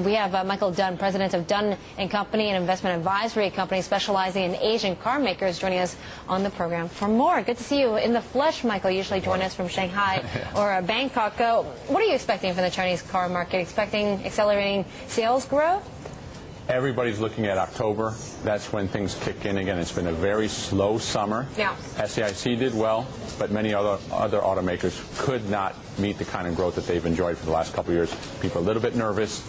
We have Michael Dunne, president of Dunne Company, an investment advisory company specializing in Asian car makers, joining us on the program for more. Good to see you in the flesh, Michael. You usually join us from Shanghai or Bangkok. What are you expecting from the Chinese car market? Expecting accelerating sales growth? Everybody's looking at October. That's when things kick in again. It's been a very slow summer. Yeah. SAIC did well, but many other automakers could not meet the kind of growth that they've enjoyed for the last couple of years. People are a little bit nervous.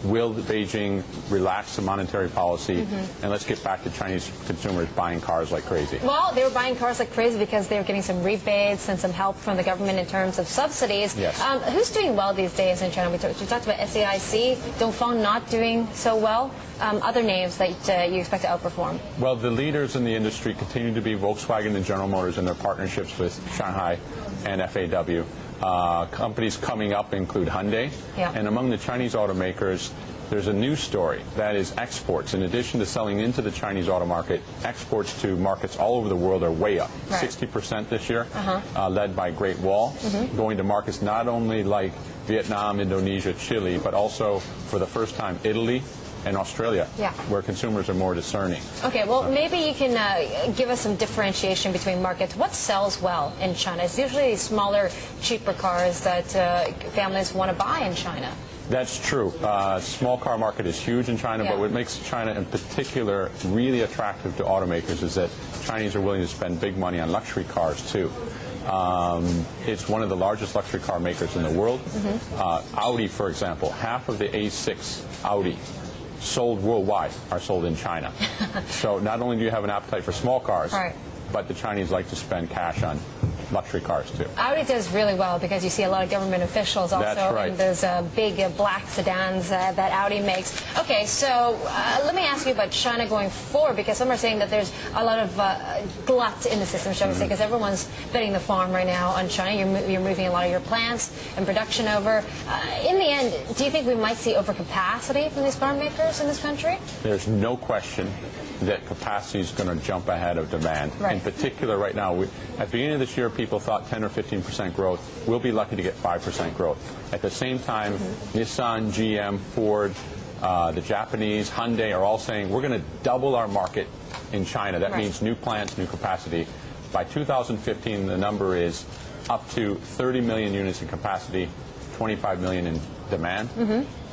Will Beijing relax the monetary policy? And let's get back to Chinese consumers buying cars like crazy. Well, they were buying cars like crazy because they were getting some rebates and some help from the government in terms of subsidies. Yes. Who's doing well these days in China? We talked about SAIC, Dongfeng not doing so well. Other names that you expect to outperform? Well, the leaders in the industry continue to be Volkswagen and General Motors in their partnerships with Shanghai and FAW. Companies coming up include Hyundai. Yeah. And among the Chinese automakers, there's a new story. That is exports. In addition to selling into the Chinese auto market, exports to markets all over the world are way up. Right. 60% this year, led by Great Wall, going to markets not only like Vietnam, Indonesia, Chile, but also, for the first time, Italy and Australia, where consumers are more discerning. Okay, well, maybe you can give us some differentiation between markets. What sells well in China? It's usually smaller, cheaper cars that families want to buy in China. That's true. Small car market is huge in China, but what makes China in particular really attractive to automakers is that Chinese are willing to spend big money on luxury cars, too. It's one of the largest luxury car makers in the world. Audi, for example, half of the A6 Audi sold worldwide are sold in China. So not only do you have an appetite for small cars, but the Chinese like to spend cash on luxury cars too. Audi does really well because you see a lot of government officials also in those big black sedans that Audi makes. Okay, so let me ask you about China going forward, because some are saying that there's a lot of glut in the system, shall we say, because everyone's betting the farm right now on China. You're moving a lot of your plants and production over. In the end, do you think we might see overcapacity from these car makers in this country? There's no question that capacity is going to jump ahead of demand. Right. In particular, right now, at the beginning of this year, people thought 10 or 15% growth. We'll be lucky to get 5% growth. At the same time, Nissan, GM, Ford, the Japanese, Hyundai are all saying we're going to double our market in China. That means new plants, new capacity. By 2015, the number is up to 30 million units in capacity, 25 million in demand.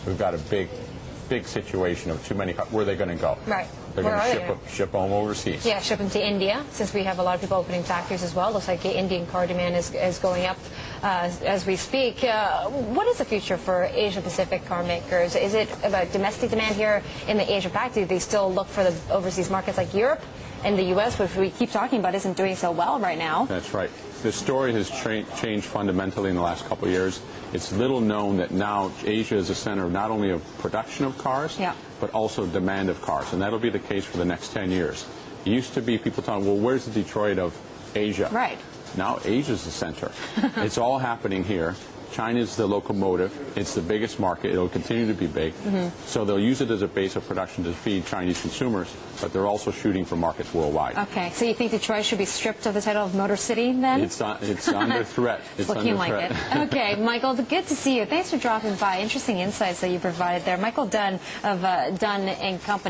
We've got a big situation of too many. Where are they going to go? Right. They're going to ship them overseas. Yeah, ship them to India, since we have a lot of people opening factories as well. Looks like the Indian car demand is going up as we speak. What is the future for Asia-Pacific car makers? Is it about domestic demand here in the Asia-Pac? Do they still look for the overseas markets like Europe and the U.S., which we keep talking about isn't doing so well right now? That's right. The story has changed fundamentally in the last couple of years. It's little known that now Asia is a center not only of production of cars, but also demand of cars. And that'll be the case for the next 10 years. It used to be people talking, well, where's the Detroit of Asia? Right. Now Asia's the center. It's all happening here. China's the locomotive. It's the biggest market. It'll continue to be big. So they'll use it as a base of production to feed Chinese consumers, but they're also shooting for markets worldwide. Okay, so you think Detroit should be stripped of the title of Motor City then? It's under threat. It's looking like it. Okay, Michael, good to see you. Thanks for dropping by. Interesting insights that you provided there. Michael Dunne of Dunne Company.